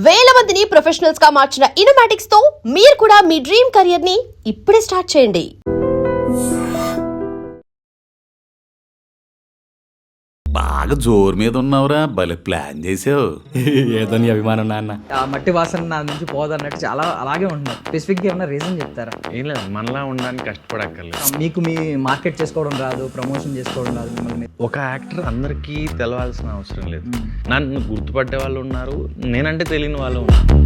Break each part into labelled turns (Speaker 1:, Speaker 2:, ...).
Speaker 1: వేల మందిని ప్రొఫెషనల్స్ గా మార్చిన ఇనోమాటిక్స్ తో మీరు కూడా మీ డ్రీమ్ కెరియర్ ని ఇప్పుడే స్టార్ట్ చేయండి.
Speaker 2: బాగా జోరు మీద ఉన్నావురా, భలే ప్లాన్ చేసావు.
Speaker 3: ఏదో నీ అభిమానం నాన్న.
Speaker 4: ఆ మట్టి వాసన నా నుంచి పోదన్నట్టు చాలా అలాగే ఉంటుంది. స్పెసిఫిక్గా ఏమైనా రీజన్ చెప్తారా?
Speaker 5: ఏం లేదు, మనలా ఉండడానికి కష్టపడక్కర్లేదు.
Speaker 4: మీకు మీ మార్కెట్ చేసుకోవడం రాదు, ప్రమోషన్ చేసుకోవడం రాదు, మిమ్మల్ని
Speaker 5: ఒక యాక్టర్ అందరికీ తెలవాల్సిన అవసరం లేదు. నన్ను గుర్తుపట్టే వాళ్ళు ఉన్నారు, నేనంటే తెలియని వాళ్ళు ఉన్నారు,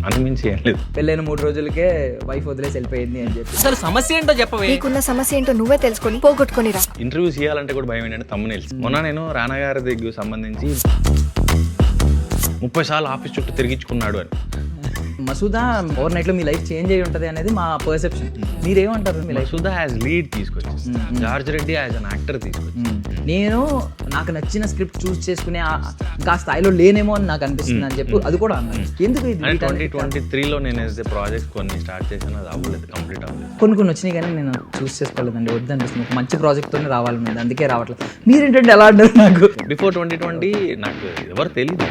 Speaker 5: అంతమించి ఏం లేదు.
Speaker 4: పెళ్ళైన 3 రోజులకే వైఫ్ వదిలేసి వెళ్ళిపోయింది అని చెప్పి
Speaker 3: అసలు సమస్య ఏంటో చెప్పవే.
Speaker 6: నీకున్న సమస్య ఏంటో నువ్వే తెలుసుకొని పోగొట్టుకొని రా.
Speaker 5: ఇంటర్వ్యూస్ చేయాలంటే కూడా భయం ఏంటంటే తమ్మునేల్స్. మొన్న నేను రానా గారి దగ్గర సంబంధించి 30 సార్లు ఆఫీస్ చుట్టూ తిరిగించుకున్నాడు అని.
Speaker 4: మసూదా ఓవర్ నైట్ లో మీ లైఫ్ చేంజ్ అయ్యి ఉంటది అనేది మా పర్సెప్షన్. మీరేమంటారు? మీ లైఫ్
Speaker 5: మసూదా యాజ్ లీడ్ తీసుకొచ్చి, George Reddy as an actor తీసుకొచ్చి,
Speaker 4: నేను నాకు నచ్చిన స్క్రిప్ట్ చూస్ చేసుకునే ఇంకా స్థాయిలో లేనేమో అని నాకు అనిపిస్తుంది అని చెప్పి అది కూడా అన్నాను. ఎందుకు ఇది
Speaker 5: 2023లో నేను వేసే ప్రాజెక్ట్ కొన్ని స్టార్ట్ చేశాను, అది అవ్వలేదు, కంప్లీట్ అవ్వలేదు.
Speaker 4: కొన్ని వచ్చినాయి కానీ నేను చూస్ చేసుకోలేదండి. వద్దనిపిస్తుంది, ఒక మంచి ప్రాజెక్ట్తోనే రావాలి మీద, అందుకే రావట్లేదు. మీరేంటంటే ఎలా అంటారు? నాకు
Speaker 5: బిఫోర్ 2020 నాకు ఎవరు తెలియదు,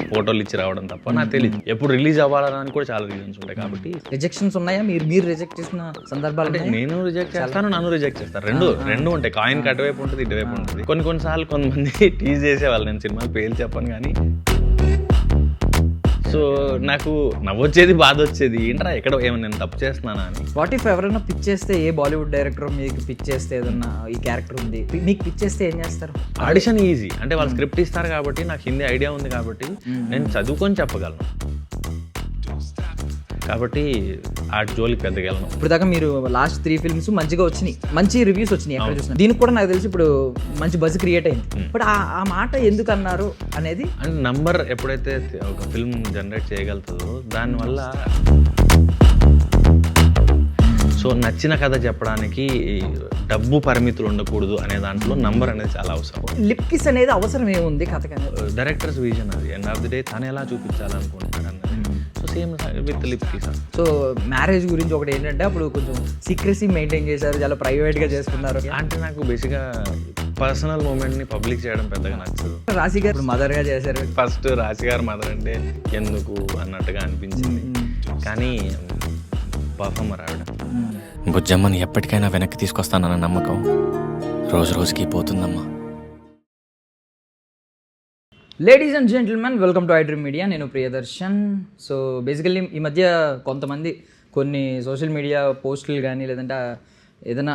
Speaker 5: ఫోటోలు ఇచ్చి రావడం తప్ప నాకు తెలియదు. ఎప్పుడు రిలీజ్ అవ్వాలని కూడా చాలా రీజన్స్ ఉంటాయి. కాబట్టి
Speaker 4: రిజెక్షన్స్ ఉన్నాయా? మీరు రిజెక్ట్ చేసిన సందర్భాలు
Speaker 5: అంటే నేను రిజెక్ట్ చేస్తాను, నన్ను రిజెక్ట్ చేస్తాను, రెండు ఉంటాయి. కాయిన్ అటువైపు ఉంటుంది, ఇటువైపు ఉంటుంది. కొన్నిసార్లు కొంతమంది టీజ్ చేసేవాళ్ళు, నేను సినిమాలు పేర్లు చెప్పను కానీ. సో నాకు నవ్వొచ్చేది, బాధ వచ్చేది, ఏంట్రా ఎక్కడ ఏమైనా నేను తప్పు చేస్తున్నానా అని.
Speaker 4: వాట్ ఇఫ్ ఎవరైనా పిచ్ చేస్తే, ఏ బాలీవుడ్ డైరెక్టర్ మీకు పిచ్ చేస్తే, ఏదన్నా ఈ క్యారెక్టర్ ఉంది మీకు పిచ్ చేస్తే ఏం చేస్తారు?
Speaker 5: ఆడిషన్ ఈజీ, అంటే వాళ్ళు స్క్రిప్ట్ ఇస్తారు కాబట్టి, నాకు హిందీ ఐడియా ఉంది కాబట్టి నేను చదువుకొని చెప్పగలను, కాబట్టి ఆ జోలికి పెద్దగా వెళ్ళను.
Speaker 4: ఇప్పుడు దాకా మీరు లాస్ట్ 3 ఫిల్మ్స్ మంచిగా వచ్చినాయి, మంచి రివ్యూస్ వచ్చినాయి ఎక్కడ చూసినా. దీనికి కూడా నాకు తెలిసి ఇప్పుడు మంచి బజ్ క్రియేట్ అయింది. బట్ ఆ మాట ఎందుకు అన్నారు అనేది,
Speaker 5: అండ్ నంబర్ ఎప్పుడైతే ఒక ఫిల్మ్ జనరేట్ చేయగలుగుతుందో దానివల్ల, సో నచ్చిన కథ చెప్పడానికి డబ్బు పరిమితులు ఉండకూడదు అనే దాంట్లో నంబర్ అనేది చాలా అవసరం.
Speaker 4: లిప్ కిస్ అనేది అవసరం ఏముంది కథకనే?
Speaker 5: డైరెక్టర్స్ విజన్ అది, ఎండ్ ఆఫ్ ది డే తను ఎలా చూపించాలనుకుంటున్నాడు అన్నది. So same with lip kiss.
Speaker 4: So marriage గురించి ఒకటి ఏంటంటే, అప్పుడు కొంచెం సీక్రెసీ మెయింటైన్ చేశారు, చాలా ప్రైవేట్గా చేసుకున్నారు.
Speaker 5: అంటే నాకు బేసిక్గా పర్సనల్ మూమెంట్ని పబ్లిక్ చేయడం పెద్దగా నచ్చదు.
Speaker 4: రాశి గారు ఇప్పుడు మదర్గా చేశారు.
Speaker 5: ఫస్ట్ రాశి గారు మదర్ అంటే ఎందుకు అన్నట్టుగా అనిపించింది, కానీ పర్ఫార్మర్ ఆవిడ.
Speaker 3: బుజ్జమ్మని ఎప్పటికైనా వెనక్కి తీసుకొస్తానన్న నమ్మకం రోజు రోజుకి పోతుందమ్మా.
Speaker 4: Ladies and gentlemen, welcome to iDream media. నేను ప్రియదర్శన్. సో బేసికల్లీ ఈ మధ్య కొంతమంది కొన్ని సోషల్ మీడియా పోస్టులు కానీ, లేదంటే ఏదైనా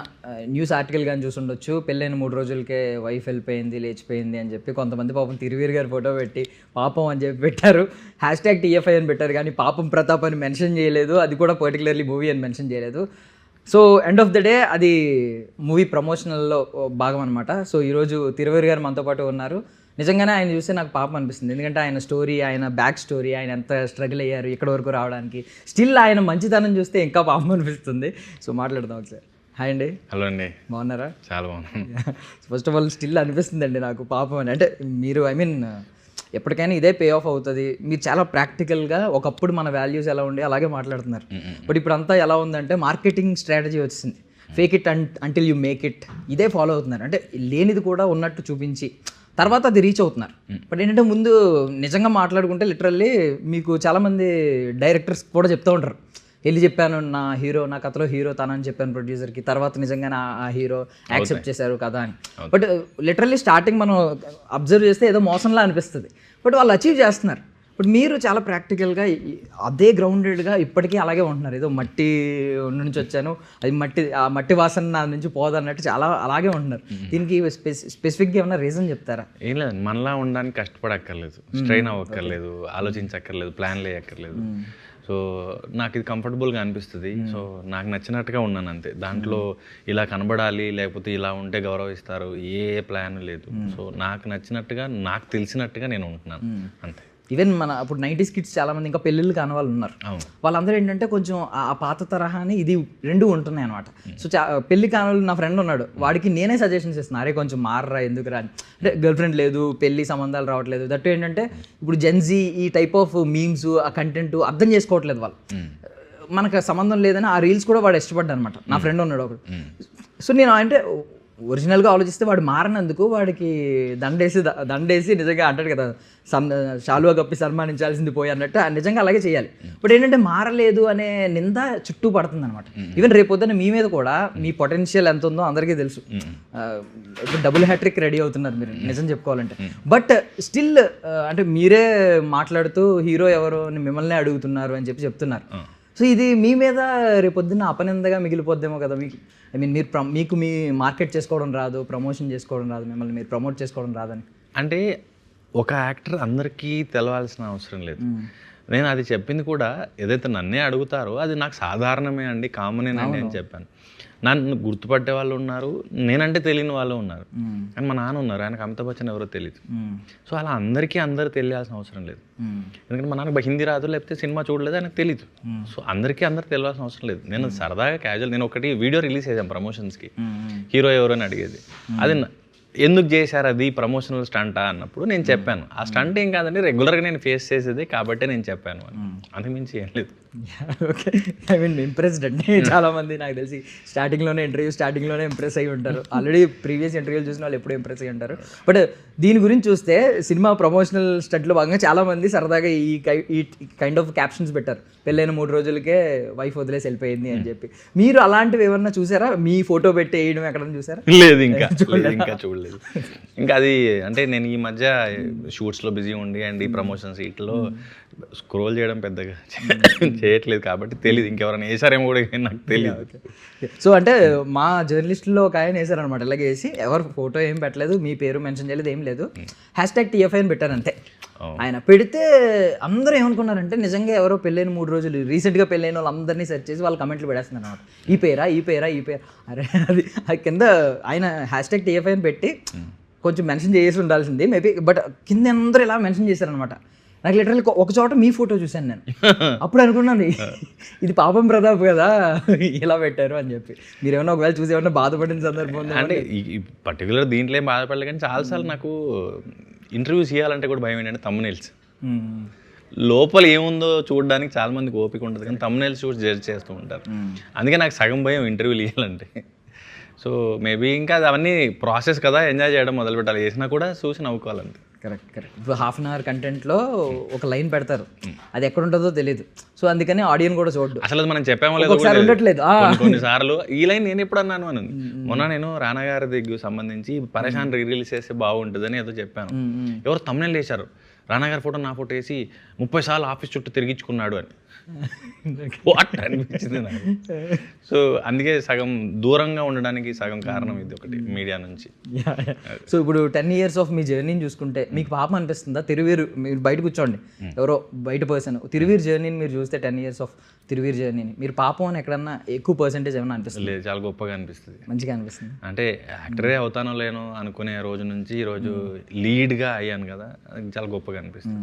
Speaker 4: న్యూస్ ఆర్టికల్ కానీ చూసి ఉండొచ్చు. పెళ్ళైన 3 రోజులకే వైఫ్ వెళ్ళిపోయింది, లేచిపోయింది అని చెప్పి కొంతమంది పాపం తిరువీర్ గారి ఫోటో పెట్టి పాపం అని చెప్పి పెట్టారు. #TFI అని పెట్టారు, కానీ పాపం ప్రతాప్ అని మెన్షన్ చేయలేదు. అది కూడా పర్టికులర్లీ మూవీ అని మెన్షన్ చేయలేదు. So end of the day అది మూవీ ప్రమోషనల్లో భాగం అనమాట. సో ఈరోజు తిరువీర్ గారు మనతో పాటు ఉన్నారు. నిజంగానే ఆయన చూస్తే నాకు పాపం అనిపిస్తుంది, ఎందుకంటే ఆయన స్టోరీ, ఆయన బ్యాక్ స్టోరీ, ఆయన ఎంత స్ట్రగుల్ అయ్యారు ఇక్కడ వరకు రావడానికి. స్టిల్ ఆయన మంచితనం చూస్తే ఇంకా పాపం అనిపిస్తుంది. సో మాట్లాడదాం ఒకసారి. హాయ్ అండి.
Speaker 5: హలో అండి.
Speaker 4: బాగున్నారా?
Speaker 5: చాలా బాగున్నాను.
Speaker 4: ఫస్ట్ ఆఫ్ ఆల్ స్టిల్ అనిపిస్తుంది అండి నాకు పాపం అని. అంటే మీరు ఎప్పటికైనా ఇదే పే ఆఫ్ అవుతుంది. మీరు చాలా ప్రాక్టికల్గా, ఒకప్పుడు మన వాల్యూస్ ఎలా ఉండే అలాగే మాట్లాడుతున్నారు. బట్ ఇప్పుడు అంతా ఎలా ఉందంటే మార్కెటింగ్ స్ట్రాటజీ వచ్చింది. Fake it until you make it, ఇదే ఫాలో అవుతున్నారు. అంటే లేనిది కూడా ఉన్నట్టు చూపించి తర్వాత అది రీచ్ అవుతున్నారు. బట్ ఏంటంటే ముందు నిజంగా మాట్లాడుకుంటే లిటరల్లీ మీకు చాలామంది డైరెక్టర్స్ కూడా చెప్తూ ఉంటారు, వెళ్ళి చెప్పాను నా హీరో, నా కథలో హీరో తనని చెప్పాను ప్రొడ్యూసర్కి, తర్వాత నిజంగానే ఆ హీరో యాక్సెప్ట్ చేశారు కదా అని. బట్ లిటరల్లీ స్టార్టింగ్ మనం అబ్జర్వ్ చేస్తే ఏదో మోసంలా అనిపిస్తుంది, బట్ వాళ్ళు అచీవ్ చేస్తున్నారు. బట్ మీరు చాలా ప్రాక్టికల్గా అదే గ్రౌండెడ్గా ఇప్పటికీ అలాగే ఉంటున్నారు. ఏదో మట్టి నుంచి వచ్చాను, అది ఆ మట్టి వాసన నా నుంచి పోదన్నట్టు చాలా అలాగే ఉంటున్నారు. దీనికి స్పెసిఫిక్గా ఏమైనా రీజన్ చెప్తారా?
Speaker 5: ఏం లేదు, మనలా ఉండడానికి కష్టపడక్కర్లేదు, స్ట్రెయిన్ అవ్వక్కర్లేదు, ఆలోచించక్కర్లేదు, ప్లాన్లు వేయక్కర్లేదు. సో నాకు ఇది కంఫర్టబుల్గా అనిపిస్తుంది. సో నాకు నచ్చినట్టుగా ఉన్నాను అంతే. దాంట్లో ఇలా కనబడాలి, లేకపోతే ఇలా ఉంటే గౌరవిస్తారు, ఏ ప్లాన్ లేదు. సో నాకు నచ్చినట్టుగా, నాకు తెలిసినట్టుగా నేను ఉంటున్నాను అంతే.
Speaker 4: ఈవెన్ మన అప్పుడు 90s కిడ్స్ చాలామంది ఇంకా పెళ్ళిళ్ళు కాని వాళ్ళు ఉన్నారు. వాళ్ళందరూ ఏంటంటే కొంచెం ఆ పాత తరహాని ఇది రెండు ఉంటున్నాయి అనమాట. సో పెళ్లి కాని వాళ్ళు, నా ఫ్రెండ్ ఉన్నాడు, వాడికి నేనే సజెషన్స్ ఇస్తున్నాను, అరే కొంచెం మారరా, ఎందుకు రా అంటే, గర్ల్ ఫ్రెండ్ లేదు, పెళ్లి సంబంధాలు రావట్లేదు. దట్టు ఏంటంటే ఇప్పుడు జెన్జీ ఈ టైప్ ఆఫ్ మీమ్స్, ఆ కంటెంట్ అర్థం చేసుకోవట్లేదు వాళ్ళు. మనకు సంబంధం లేదని ఆ రీల్స్ కూడా వాడు ఇష్టపడ్డా అనమాట. నా ఫ్రెండ్ ఉన్నాడు ఒకడు. సో నేను అంటే ఒరిజినల్గా ఆలోచిస్తే వాడు మారనందుకు వాడికి దండేసి నిజంగా అంటాడు కదా, శాలువా కప్పి సన్మానించాల్సింది పోయి అన్నట్టు నిజంగా అలాగే చేయాలి. బట్ ఏంటంటే మారలేదు అనే నింద చుట్టూ పడుతుంది అనమాట. ఈవెన్ రేపొద్దున మీ మీద కూడా మీ పొటెన్షియల్ ఎంత ఉందో అందరికీ తెలుసు. ఇప్పుడు డబుల్ హ్యాట్రిక్ రెడీ అవుతున్నారు మీరు నిజం చెప్పుకోవాలంటే. బట్ స్టిల్ అంటే మీరే మాట్లాడుతూ హీరో ఎవరు అని మిమ్మల్ని అడుగుతున్నారు అని చెప్తున్నారు. సో ఇది మీ మీద రేపొద్దున్న అపనిందగా మిగిలిపోద్దేమో కదా మీకు. ఐ మీన్ మీకు మీ మార్కెట్ చేసుకోవడం రాదు, ప్రమోషన్ చేసుకోవడం రాదు, మిమ్మల్ని మీరు ప్రమోట్ చేసుకోవడం రాదని.
Speaker 5: అంటే ఒక యాక్టర్ అందరికీ తెలవాల్సిన అవసరం లేదు. నేను అది చెప్పింది కూడా ఏదైతే నన్నే అడుగుతారో అది నాకు సాధారణమే అండి, కామనేనండి అని చెప్పాను. నన్ను గుర్తుపట్టే వాళ్ళు ఉన్నారు, నేనంటే తెలియని వాళ్ళు ఉన్నారు. కానీ మా నాన్న ఉన్నారు, ఆయనకు అమితాబ్ బచ్చన్ ఎవరో తెలియదు. సో అలా అందరూ తెలియాల్సిన అవసరం లేదు. ఎందుకంటే మా నాన్నకు హిందీ రాదు, లేకపోతే సినిమా చూడలేదు, ఆయనకు తెలియదు. సో అందరూ తెలియాల్సిన అవసరం లేదు. నేను సరదాగా క్యాజువల్, నేను ఒకటి వీడియో రిలీజ్ చేశాను ప్రమోషన్స్కి, హీరో ఎవరు అని అడిగేది. అది ఎందుకు చేశారు అది ప్రమోషనల్ స్టంటా అన్నప్పుడు నేను చెప్పాను, ఆ స్టంట్ ఏం కాదండి, రెగ్యులర్గా నేను ఫేస్ చేసేది కాబట్టి నేను చెప్పాను అని. అంతకుమించి ఏం లేదు.
Speaker 4: ఓకే, ఐ మీన్ ఇంప్రెస్డ్ అండి. చాలామంది నాకు తెలిసి స్టార్టింగ్లోనే ఇంప్రెస్ అయ్యి ఉంటారు. ఆల్రెడీ ప్రీవియస్ ఇంటర్వ్యూలు చూసిన వాళ్ళు ఎప్పుడు ఇంప్రెస్ అయ్యి ఉంటారు. బట్ దీని గురించి చూస్తే సినిమా ప్రమోషనల్ స్టంట్లో భాగంగా చాలామంది సరదాగా ఈ కైండ్ ఆఫ్ క్యాప్షన్స్ పెట్టారు, పెళ్ళైన 3 రోజులకే వైఫ్ వదిలేసి వెళ్ళిపోయింది అని చెప్పి. మీరు అలాంటివి ఏమన్నా చూసారా? మీ ఫోటో పెట్టి వేయడం ఎక్కడన్నా చూసారా?
Speaker 5: లేదు, ఇంకా చూడలేదు. ఇంకా అది అంటే నేను ఈ మధ్య షూట్స్లో బిజీ ఉండి అండ్ ఈ ప్రమోషన్స్ వీటిలో స్క్రోల్ చేయడం పెద్దగా చేయట్లేదు కాబట్టి తెలియదు. ఇంకెవరైనా వేసారేమో కూడా నాకు తెలియదు.
Speaker 4: సో అంటే మా జర్నలిస్టులో ఒక ఆయన వేసారనమాట, ఇలాగే వేసి ఎవరు ఫోటో ఏం పెట్టలేదు, మీ పేరు మెన్షన్ చేయలేదు, ఏం లేదు, #TFI అని పెట్టారు అంతే. ఆయన పెడితే అందరూ ఏమనుకున్నారంటే నిజంగా ఎవరో పెళ్ళైన 3 రోజులు రీసెంట్గా పెళ్ళైన వాళ్ళందరినీ సెర్చ్ చేసి వాళ్ళు కమెంట్లు పెడేస్తున్నారు అనమాట. ఈ పేరా అరే అది కింద ఆయన #TFI అని పెట్టి కొంచెం మెన్షన్ చేసి ఉండాల్సింది మేబీ, బట్ కింద అందరూ ఇలా మెన్షన్ చేశారనమాట. నాకు లిటరల్లీ ఒక చోట మీ ఫోటో చూశాను నేను, అప్పుడు అనుకున్నాను ఇది పాపం ప్రతాప్ కదా ఇలా పెట్టారు అని చెప్పి. మీరు ఏమన్నా ఒకవేళ చూసి ఏమన్నా బాధపడిన సందర్భం
Speaker 5: అంటే ఈ పర్టికులర్ దీంట్లో ఏం బాధపడలేదు, కానీ చాలాసార్లు నాకు ఇంటర్వ్యూస్ చేయాలంటే కూడా భయం ఏంటంటే తమ్మునైల్స్. లోపల ఏముందో చూడడానికి చాలా మందికి ఓపిక ఉంటుంది, కానీ తమ్మునైల్స్ చూసి జడ్జ్ చేస్తూ ఉంటారు. అందుకే నాకు సగం భయం ఇంటర్వ్యూలు ఇవ్వాలంటే. సో మేబీ ఇంకా అది అవన్నీ ప్రాసెస్ కదా, ఎంజాయ్ చేయడం మొదలు పెట్టాలి, చేసినా కూడా చూసి నవ్వుకోవాలంతే.
Speaker 4: కరెక్ట్. ఇప్పుడు 1/2 hour కంటెంట్లో ఒక లైన్ పెడతారు, అది ఎక్కడ ఉంటుందో తెలియదు. సో అందుకని ఆడియన్ కూడా చూడదు,
Speaker 5: అసలు మనం చెప్పామో లేదు
Speaker 4: ఉండట్లేదు.
Speaker 5: కొన్నిసార్లు ఈ లైన్ నేను ఎప్పుడు అన్నాను అని. మొన్న నేను రానా గారి దగ్గర సంబంధించి పరేషాన్ రిలీజ్ చేస్తే బాగుంటుందని ఏదో చెప్పాను. ఎవరు తమ్ముళ్ళు వేశారు, రానా గారి ఫోటో నా ఫోటో వేసి 30 సార్లు ఆఫీస్ చుట్టూ తిరిగించుకున్నాడు అని. వాట్ అనిపించింది నాకు. సో అందుకే సగం దూరంగా ఉండడానికి సగం కారణం ఇది ఒకటి, మీడియా నుంచి.
Speaker 4: సో ఇప్పుడు 10 years ఆఫ్ మీ జర్నీని చూసుకుంటే మీకు పాపం అనిపిస్తుందా? తిరువీరు మీరు బయట కూర్చోండి, ఎవరో బయట పర్సన్ తిరువీరు జర్నీని మీరు చూస్తే 10 years ఆఫ్ తిరువీరు జర్నీని మీరు పాపం అని ఎక్కడన్నా ఎక్కువ పర్సెంటేజ్ ఏమైనా అనిపిస్తుంది?
Speaker 5: లేదు, చాలా గొప్పగా అనిపిస్తుంది,
Speaker 4: మంచిగా అనిపిస్తుంది.
Speaker 5: అంటే యాక్టరే అవుతానో లేనో అనుకునే రోజు నుంచి ఈరోజు లీడ్గా అయ్యాను కదా, అది చాలా గొప్పగా అనిపిస్తుంది.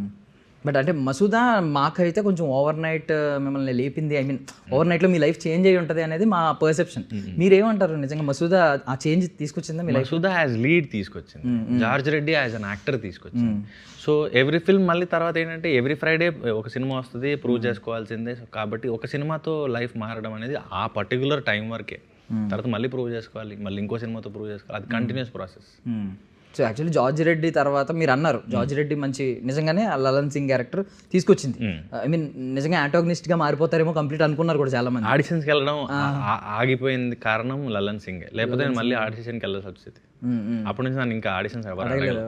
Speaker 4: బట్ అంటే మసూదా మాకైతే కొంచెం ఓవర్ నైట్ మిమ్మల్ని లేపింది, ఐ మీన్ ఓవర్ నైట్లో మీ లైఫ్ చేంజ్ అయ్యి ఉంటుంది అనేది మా పర్సెప్షన్. మీరేమంటారు? నిజంగా మసూదా ఆ చేంజ్ తీసుకొచ్చిందా మీ లైఫ్?
Speaker 5: మసూదా యాజ్ లీడ్ తీసుకొచ్చింది, George Reddy as an actor తీసుకొచ్చింది. సో ఎవ్రీ ఫిల్మ్ మళ్ళీ తర్వాత ఏంటంటే ఎవ్రీ ఫ్రైడే ఒక సినిమా వస్తుంది, ప్రూవ్ చేసుకోవాల్సిందే. కాబట్టి ఒక సినిమాతో లైఫ్ మారడం అనేది ఆ పర్టికులర్ టైం వరకే, తర్వాత మళ్ళీ ప్రూవ్ చేసుకోవాలి, మళ్ళీ ఇంకో సినిమాతో ప్రూవ్ చేసుకోవాలి, అది continuous process.
Speaker 4: So actually George Reddy తర్వాత మీరు అన్నారు జార్జ్ రెడ్డి మంచి నిజంగానే లలన్ సింగ్ క్యారెక్టర్ తీసుకొచ్చింది. ఐ మీన్ నిజంగా యాంటాగనిస్ట్ గా మారిపోతారేమో కంప్లీట్ అనుకున్నారు కూడా చాలా మంది.
Speaker 5: ఆడిషన్స్కి వెళ్ళడం ఆగిపోయింది కారణం లలన్ సింగ్, లేకపోతే నేను మళ్ళీ ఆడిషన్కి వెళ్ళాల్సి వచ్చేది. అప్పటి నుంచి నన్ను ఇంకా ఆడిషన్స్ అడగలేదు.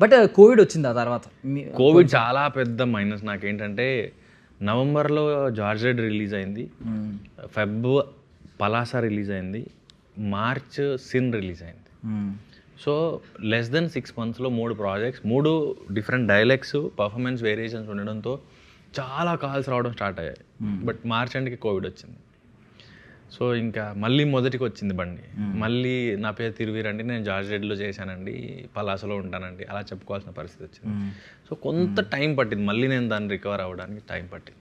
Speaker 4: బట్ కోవిడ్ వచ్చింది ఆ తర్వాత.
Speaker 5: కోవిడ్ చాలా పెద్ద మైనస్ నాకేంటంటే, నవంబర్లో జార్జ్ రెడ్డి రిలీజ్ అయింది, ఫెబ్ పలాసా రిలీజ్ అయింది, మార్చ్ సిన్ రిలీజ్ అయింది. So less than 6 monthsలో 3 projects, 3 different dialogues, performance variations ఉండడంతో చాలా కాల్స్ రావడం స్టార్ట్ అయ్యాయి. బట్ మార్చ్ ఎండ్కి కోవిడ్ వచ్చింది. సో ఇంకా మళ్ళీ మొదటికి వచ్చింది బండి. మళ్ళీ నా పేరు తిరువీరండి, నేను జార్జ్ రెడ్డిలో చేశానండి, పలాసలో ఉంటానండి, అలా చెప్పుకోవాల్సిన పరిస్థితి వచ్చింది. సో కొంత టైం పట్టింది, మళ్ళీ నేను దాన్ని రికవర్ అవ్వడానికి టైం పట్టింది.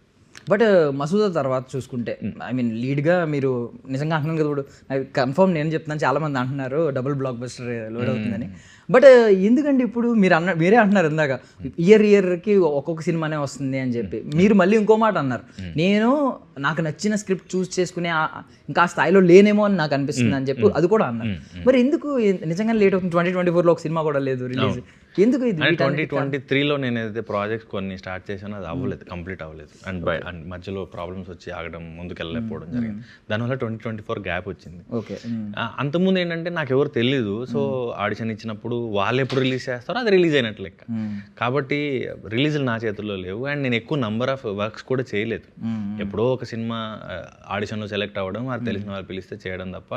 Speaker 4: బట్ మసూదా తర్వాత చూసుకుంటే ఐ మీన్ లీడ్గా మీరు నిజంగా అంటున్నాను కదా, ఇప్పుడు కన్ఫర్మ్ నేను చెప్తున్నాను, చాలామంది అంటున్నారు డబుల్ బ్లాక్ బస్టర్ లోడ్ అవుతుందని. బట్ ఎందుకండి ఇప్పుడు మీరే అంటున్నారు ఇందాక ఇయర్కి ఒక్కొక్క సినిమానే వస్తుంది అని చెప్పి, మీరు మళ్ళీ ఇంకో మాట అన్నారు, నేను నాకు నచ్చిన స్క్రిప్ట్ చూస్ చేసుకునే ఇంకా ఆ స్థాయిలో లేనేమో అని నాకు అనిపిస్తుంది అని చెప్పి అది కూడా అన్నారు. మరి ఎందుకు నిజంగా లేట్ అవుతుంది? 2024లో ఒక సినిమా కూడా లేదు రిలీజ్, ఎందుకు ఇది?
Speaker 5: 2023లో నేను ఏదైతే ప్రాజెక్ట్స్ కొన్ని స్టార్ట్ చేశానో అది అవ్వలేదు, కంప్లీట్ అవ్వలేదు. అండ్ మధ్యలో ప్రాబ్లమ్స్ వచ్చి ఆగడం, ముందుకు వెళ్ళలేకపోవడం జరిగింది. దానివల్ల 2024 గ్యాప్ వచ్చింది.
Speaker 4: ఓకే.
Speaker 5: అంతకుముందు ఏంటంటే నాకు ఎవరు తెలీదు. సో ఆడిషన్ ఇచ్చినప్పుడు వాళ్ళు ఎప్పుడు రిలీజ్ చేస్తారో అది రిలీజ్ అయినట్లు లెక్క. కాబట్టి రిలీజులు నా చేతుల్లో లేవు. అండ్ నేను ఎక్కువ నంబర్ ఆఫ్ వర్క్స్ కూడా చేయలేదు. ఎప్పుడో ఒక సినిమా ఆడిషన్లో సెలెక్ట్ అవ్వడం, అది తెలిసిన వాళ్ళు పిలిస్తే చేయడం తప్ప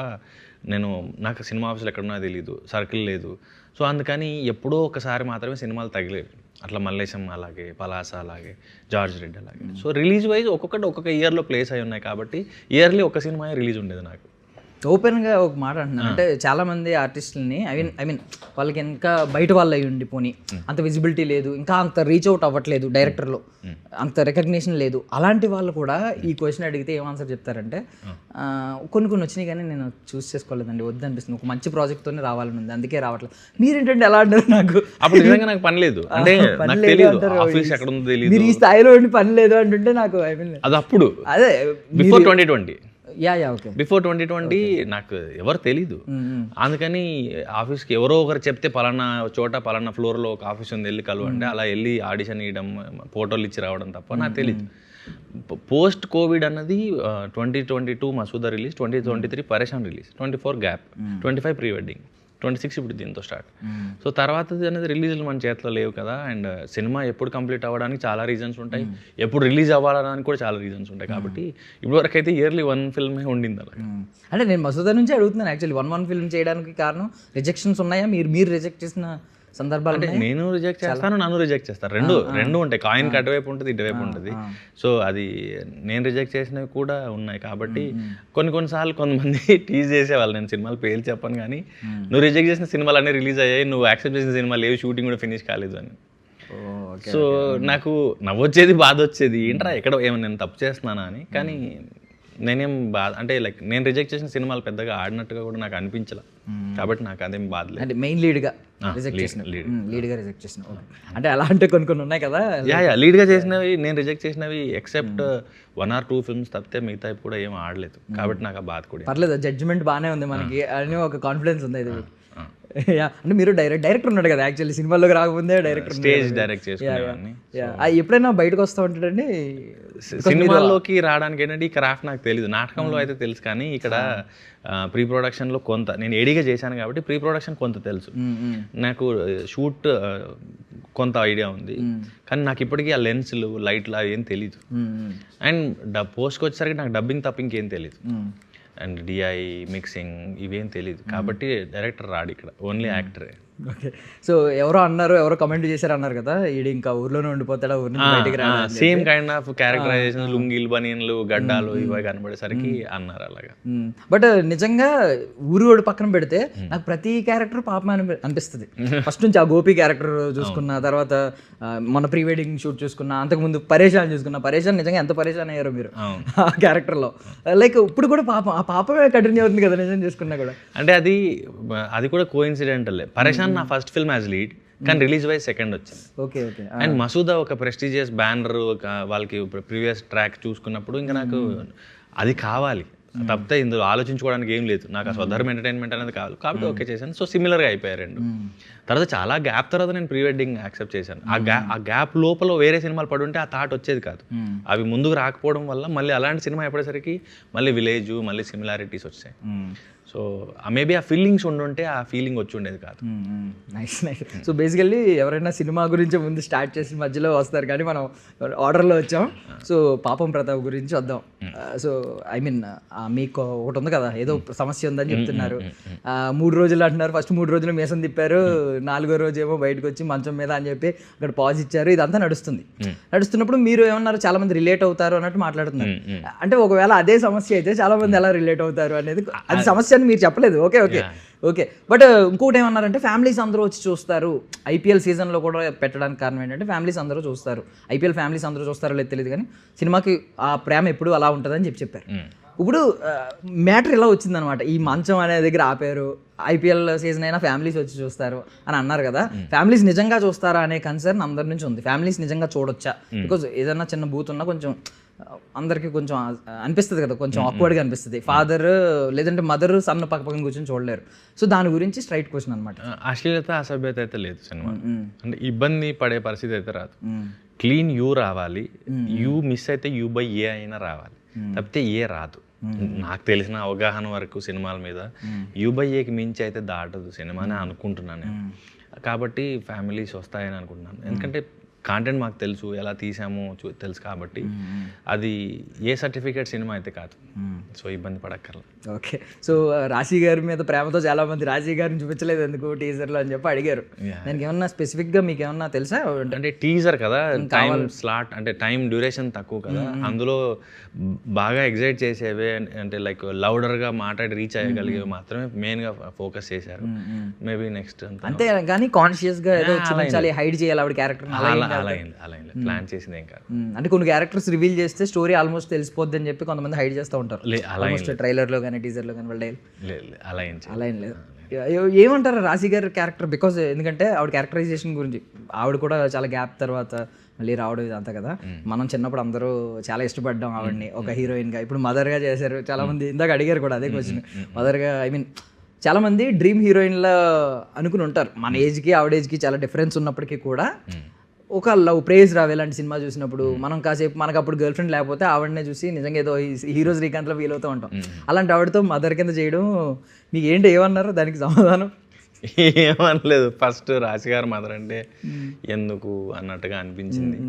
Speaker 5: నాకు సినిమా ఆఫీసులు ఎక్కడున్నా తెలియదు, సర్కిల్ లేదు. సో అందుకని ఎప్పుడో ఒకసారి మాత్రమే సినిమాలు తగిలేవి. అట్లా మల్లేశం అలాగే, పలాస అలాగే, జార్జ్ రెడ్డి అలాగే. సో రిలీజ్ వైజ్ ఒక్కొక్క ఇయర్లో ప్లేస్ అయి ఉన్నాయి కాబట్టి ఇయర్లీ ఒక సినిమా రిలీజ్ ఉండేది నాకు.
Speaker 4: ఓపెన్గా ఒక మాట అంటున్నాను, అంటే చాలామంది ఆర్టిస్టులని ఐ మీన్ వాళ్ళకి ఇంకా బయట వాళ్ళు అయ్యి ఉండి పోనీ అంత విజిబిలిటీ లేదు, ఇంకా అంత రీచ్ అవుట్ అవ్వట్లేదు, డైరెక్టర్లో అంత రికగ్నిషన్ లేదు, అలాంటి వాళ్ళు కూడా ఈ క్వశ్చన్ అడిగితే ఏం ఆన్సర్ చెప్తారంటే కొన్ని వచ్చినాయి కానీ నేను చూస్ చేసుకోలేదండి, వద్దనిపిస్తుంది, ఒక మంచి ప్రాజెక్ట్తోనే రావాలని ఉంది, అందుకే రావట్లేదు. మీరేంటంటే ఎలా అంటారు? నాకు
Speaker 5: అప్పుడు నిజంగా నాకు పని లేదు, అంటే ఆఫీస్ ఎక్కడ ఉందో తెలియదు,
Speaker 4: మీరు ఈ స్థాయిలో ఉండి పని లేదు అంటుంటే నాకు ఐ మీన్
Speaker 5: అది అప్పుడు
Speaker 4: అదే
Speaker 5: బిఫోర్ 2020.
Speaker 4: ఓకే.
Speaker 5: బిఫోర్ 2020 నాకు ఎవరు తెలీదు. అందుకని ఆఫీస్కి ఎవరో ఒకరు చెప్తే పలానా చోట పలానా ఫ్లోర్లో ఒక ఆఫీస్ ఉంది, వెళ్ళి కలవంటే అలా వెళ్ళి ఆడిషన్ ఇవ్వడం, ఫోటోలు ఇచ్చి రావడం తప్ప నాకు తెలీదు. పోస్ట్ కోవిడ్ అన్నది 2022 మసూదా రిలీజ్, 2023 పరేషాన్ రిలీజ్, 24 గ్యాప్, 25 ప్రీ వెడ్డింగ్, 26 ఇప్పుడు దీంతో స్టార్ట్. సో తర్వాత అనేది రిలీజ్లు మన చేతిలో లేవు కదా. అండ్ సినిమా ఎప్పుడు కంప్లీట్ అవ్వడానికి చాలా రీజన్స్ ఉంటాయి, ఎప్పుడు రిలీజ్ అవ్వాలని కూడా చాలా రీజన్స్ ఉంటాయి. కాబట్టి ఇప్పటివరకు అయితే ఇయర్లీ 1 ఫిల్మే ఉండింది అలా.
Speaker 4: అంటే నేను మసూదా నుంచి అడుగుతున్నాను యాక్చువల్లీ, 1 ఫిల్మ్ చేయడానికి కారణం రిజెక్షన్స్ ఉన్నాయా? మీరు రిజెక్ట్ చేసిన సందర్భాలు?
Speaker 5: అంటే నేను రిజెక్ట్ చేస్తాను, నన్ను రిజెక్ట్ చేస్తాను, రెండు ఉంటాయి. కాయిన్కి అటువైపు ఉంటుంది, ఇటువైపు ఉంటుంది. సో అది నేను రిజెక్ట్ చేసినవి కూడా ఉన్నాయి. కాబట్టి కొన్నిసార్లు కొంతమంది టీజ్ చేసేవాళ్ళు, నేను సినిమాలు పేర్లు చెప్పను కానీ నువ్వు రిజెక్ట్ చేసిన సినిమాలు అన్నీ రిలీజ్ అయ్యాయి, నువ్వు యాక్సెప్ట్ చేసిన సినిమాలు ఏవి షూటింగ్ కూడా ఫినిష్ కాలేదు అని. సో నాకు నవ్వొచ్చేది, బాధ వచ్చేది, ఏంట్రా ఎక్కడ ఏమైనా నేను తప్పు చేస్తున్నానా అని. కానీ నేనేం బాధ అంటే లైక్ నేను రిజెక్ట్ చేసిన సినిమాలు పెద్దగా ఆడినట్టుగా కూడా నాకు అనిపించలే. కాబట్టి నాకు అదేం బాధ లేదు.
Speaker 4: అంటే మెయిన్ లీడ్గా రిజెక్ట్ చేసిన అంటే అలా అంటే కొన్ని ఉన్నాయి కదా.
Speaker 5: లీడ్గా చేసినవి నేను రిజెక్ట్ చేసినవి ఎక్సెప్ట్ 1 or 2 ఫిల్మ్స్ తప్పితే మిగతా కూడా ఏం ఆడలేదు. కాబట్టి నాకు ఆ బాధ కూడా
Speaker 4: పర్లేదు, జడ్జిమెంట్ బాగానే ఉంది మనకి అని ఒక కాన్ఫిడెన్స్ ఉంది. ఇది అంటే మీరు డైరెక్టర్ ఉన్నాడు కదా యాక్చువల్లీ, సినిమాల్లోకి రాకముందే డైరెక్టర్,
Speaker 5: స్టేజ్ డైరెక్ట్ చేసుకునేవాడిని.
Speaker 4: ఎప్పుడైనా బయటకు వస్తూ ఉంటాడండి.
Speaker 5: సినిమాల్లోకి రావడానికి ఏంటంటే ఈ క్రాఫ్ట్ నాకు తెలియదు, నాటకంలో అయితే తెలుసు. కానీ ఇక్కడ ప్రీ ప్రొడక్షన్లో కొంత నేను ఏడీగా చేశాను కాబట్టి ప్రీ ప్రొడక్షన్ కొంత తెలుసు, నాకు షూట్ కొంత ఐడియా ఉంది. కానీ నాకు ఇప్పటికీ ఆ లెన్స్లు, లైట్లు అవి ఏం తెలీదు. అండ్ పోస్ట్కి వచ్చేసరికి నాకు డబ్బింగ్ తప్ప ఇంకేం తెలీదు. అండ్ డిఐ, మిక్సింగ్ ఇవేం తెలియదు. కాబట్టి డైరెక్టర్ రాడు ఇక్కడ, ఓన్లీ యాక్టరే.
Speaker 4: ఓకే. సో ఎవరో కమెంట్ చేశారు అన్నారు కదా, ఈడు ఇంకా ఊర్లోనే ఉండిపోతాడా, ఊరి నుంచి బయటికి రా,
Speaker 5: సేమ్ కైండ్ ఆఫ్ క్యారెక్టరైజేషన్, లుంగీలు, బనీన్లు, గడ్డాలు ఇవి కనబడేసరికి అన్నారు అలాగా.
Speaker 4: బట్ నిజంగా ఊరు పక్కన పెడితే నాకు ప్రతి క్యారెక్టర్ పాపం అనిపిస్తుంది. ఫస్ట్ నుంచి ఆ గోపి క్యారెక్టర్ చూసుకున్న తర్వాత మన ప్రీ వెడ్డింగ్ షూట్ చూసుకున్నా, అంతకుముందు పరేషాన్ చూసుకున్నా, పరేషాన్ నిజంగా ఎంత పరేషాన్ అయ్యారో మీరు ఆ క్యారెక్టర్లో. లైక్ ఇప్పుడు కూడా పాపం ఆ పాపమే కంటిన్యూ అవుతుంది కదా నిజం చేసుకున్నా కూడా.
Speaker 5: అంటే అది కూడా కోఇన్సిడెంటల్. పరేషాన్ నా ఫస్ట్ ఫిల్మ్ యాజ్ లీడ్, కానీ రిలీజ్ వైజ్ సెకండ్ వచ్చింది.
Speaker 4: ఓకే.
Speaker 5: అండ్ మసూదా ఒక ప్రెస్టీజియస్ బ్యానర్, వాళ్ళకి ప్రీవియస్ ట్రాక్ చూసుకున్నప్పుడు ఇంకా నాకు అది కావాలి తప్పితే ఇందులో ఆలోచించుకోవడానికి ఏం లేదు, నాకు ఆ స్వధర్మ ఎంటర్టైన్మెంట్ అనేది కావాలి. కాబట్టి ఓకే చేశాను. సో సిమిలర్గా అయిపోయారు రెండు. తర్వాత చాలా గ్యాప్ తర్వాత నేను ప్రీ వెడ్డింగ్ యాక్సెప్ట్ చేశాను. ఆ గ్యాప్ లోపల వేరే సినిమాలు పడి ఉంటే ఆ థాట్ వచ్చేది కాదు. అవి ముందుకు రాకపోవడం వల్ల మళ్ళీ అలాంటి సినిమా అయిపోయేసరికి మళ్ళీ విలేజ్, మళ్ళీ సిమిలారిటీస్ వచ్చాయి. సో మేబీ ఆ ఫీలింగ్స్ ఉండుంటే ఆ ఫీలింగ్ వచ్చి ఉండేది కాదు.
Speaker 4: నైస్. సో బేసికల్లీ ఎవరైనా సినిమా గురించి ముందు స్టార్ట్ చేసి మధ్యలో వస్తారు, కానీ మనం ఆర్డర్లో వచ్చాం. సో పాపం ప్రతాప్ గురించి వద్దాం. సో ఐ మీన్ మీకు ఒకటి ఉంది కదా, ఏదో సమస్య ఉందని చెప్తున్నారు. 3 రోజులు అంటున్నారు. ఫస్ట్ 3 రోజులు మేసం తిప్పారు, 4వ రోజు ఏమో బయటకు వచ్చి మంచం మీద అని చెప్పి అక్కడ పాజ్ ఇచ్చారు. ఇదంతా నడుస్తున్నప్పుడు మీరు ఏమన్నారు, చాలా మంది రిలేట్ అవుతారు అన్నట్టు మాట్లాడుతున్నారు. అంటే ఒకవేళ అదే సమస్య అయితే చాలా మంది ఎలా రిలేట్ అవుతారు అనేది, అది సమస్య అని మీరు చెప్పలేదు. ఓకే. బట్ ఇంకోటి ఏమన్నారంటే ఫ్యామిలీస్ అందరూ వచ్చి చూస్తారు. ఐపీఎల్ సీజన్లో కూడా పెట్టడానికి కారణం ఏంటంటే ఫ్యామిలీస్ అందరూ చూస్తారు. ఐపీఎల్ ఫ్యామిలీస్ అందరూ చూస్తారో లేదు తెలియదు, కానీ సినిమాకి ఆ ప్రేమ ఎప్పుడు అలా ఉంటుందని చెప్పారు. ఇప్పుడు మ్యాటర్ ఎలా వచ్చిందనమాట, ఈ మంచం అనే దగ్గర ఆపారు, ఐపీఎల్ సీజన్ అయినా ఫ్యామిలీస్ వచ్చి చూస్తారు అని అన్నారు కదా, ఫ్యామిలీస్ నిజంగా చూస్తారా అనే కన్సర్న్ అందరి నుంచి ఉంది. ఫ్యామిలీస్ నిజంగా చూడొచ్చా? బికాజ్ ఏదైనా చిన్న బూత్ ఉన్నా కొంచెం అందరికి కొంచెం అనిపిస్తుంది కదా, కొంచెం ఆక్వర్డ్గా అనిపిస్తుంది. ఫాదర్ లేదంటే మదర్ సన్న పక్క పక్కన కూర్చొని చూడలేరు. సో దాని గురించి స్ట్రైట్ క్వశ్చన్ అనమాట.
Speaker 5: అశ్లీలత అసభ్యత అయితే లేదు సినిమా, అంటే ఇబ్బంది పడే పరిస్థితి అయితే రాదు. క్లీన్ యూ రావాలి, యూ మిస్ అయితే యూ బై ఏ అయినా రావాలి, తప్పితే ఏ రాదు. నాకు తెలిసిన అవగాహన వరకు సినిమాల మీద యూ బై ఏకి మించి అయితే దాటదు సినిమానే అనుకుంటున్నాను నేను. కాబట్టి ఫ్యామిలీస్ వస్తాయని అనుకుంటున్నాను, ఎందుకంటే కాంటెంట్ మాకు తెలుసు, ఎలా తీసామో తెలుసు కాబట్టి. అది ఏ సర్టిఫికేట్ సినిమా అయితే కాదు, సో ఇబ్బంది పడక్కర్లేదు.
Speaker 4: ఓకే. సో రాశి గారి మీద ప్రేమతో చాలా మంది రాశి గారిని చూపించలేదు ఎందుకు టీజర్లో అని చెప్పి అడిగారు. దానికి ఏమన్నా స్పెసిఫిక్గా మీకు ఏమన్నా తెలుసా?
Speaker 5: అంటే టీజర్ కదా, టైం స్లాట్ అంటే టైం డ్యూరేషన్ తక్కువ కదా, అందులో బాగా ఎగ్జైట్ చేసేవే అంటే లైక్ లౌడర్గా మాట్లాడి రీచ్ అయ్యగలిగేవి మాత్రమే మెయిన్గా ఫోకస్ చేశారు. మేబీ నెక్స్ట్
Speaker 4: అంతే కానీ కాన్షియస్గా ఏదో చూపించాలి, హైడ్ చేయాలి ఆవిడ క్యారెక్టర్
Speaker 5: అలా ప్లాన్ చేసింది ఏం కాదు.
Speaker 4: అంటే కొన్ని క్యారెక్టర్స్ రివీల్ చేస్తే స్టోరీ ఆల్మోస్ట్ తెలిసిపోద్ది అని చెప్పి కొంతమంది హైడ్ చేస్తూ ఉంటారు, ట్రైలర్లో కానీ టీజర్లో కానీ వాళ్ళు.
Speaker 5: అలా
Speaker 4: ఏం లేదు. ఏమంటారు రాశి గారి క్యారెక్టర్? బికాజ్ ఎందుకంటే ఆవిడ క్యారెక్టరైజేషన్ గురించి, ఆవిడ కూడా చాలా గ్యాప్ తర్వాత మళ్ళీ రావడం ఇదంతా కదా. మనం చిన్నప్పుడు అందరూ చాలా ఇష్టపడ్డాం ఆవిడని ఒక హీరోయిన్గా, ఇప్పుడు మదర్గా చేశారు. చాలా మంది ఇందాక అడిగారు కూడా అదే క్వశ్చన్, మదర్గా ఐ మీన్ చాలా మంది డ్రీమ్ హీరోయిన్లా అనుకుని ఉంటారు. మన ఏజ్కి ఆవిడ ఏజ్కి చాలా డిఫరెన్స్ ఉన్నప్పటికీ కూడా ఒక లవ్ ప్రేజ్ రావు ఇలాంటి సినిమా చూసినప్పుడు. మనం కాసేపు మనకు అప్పుడు గర్ల్ ఫ్రెండ్ లేకపోతే ఆవిడనే చూసి నిజంగా ఏదో హీరో శ్రీకాంత్లో ఫీల్ అవుతూ ఉంటాం. అలాంటి ఆవిడతో మదర్ కింద చేయడం మీకు ఏంటి, ఏమన్నారు దానికి సమాధానం?
Speaker 5: ఏమనలేదు. ఫస్ట్ రాశిగారు మదర్ అంటే ఎందుకు అన్నట్టుగా అనిపించింది,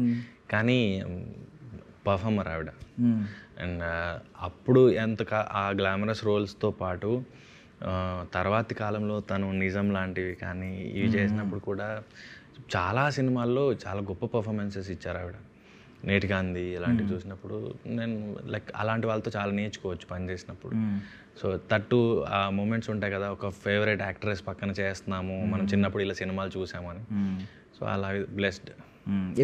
Speaker 5: కానీ పర్ఫార్మర్ ఆవిడ. అండ్ అప్పుడు ఆ గ్లామరస్ రోల్స్తో పాటు తర్వాతి కాలంలో తను నిజం లాంటివి కానీ ఇవి చేసినప్పుడు కూడా చాలా సినిమాల్లో చాలా గొప్ప పర్ఫార్మెన్సెస్ ఇచ్చారు ఆవిడ. నేటిగాంది ఇలాంటివి చూసినప్పుడు నేను లైక్ అలాంటి వాళ్ళతో చాలా నేర్చుకోవచ్చు పని చేసినప్పుడు. సో తట్టు ఆ మూమెంట్స్ ఉంటాయి కదా, ఒక ఫేవరెట్ యాక్ట్రెస్ పక్కన చేస్తున్నాము, మనం చిన్నప్పుడు ఇలా సినిమాలు చూసామని. సో అలా బ్లెస్డ్.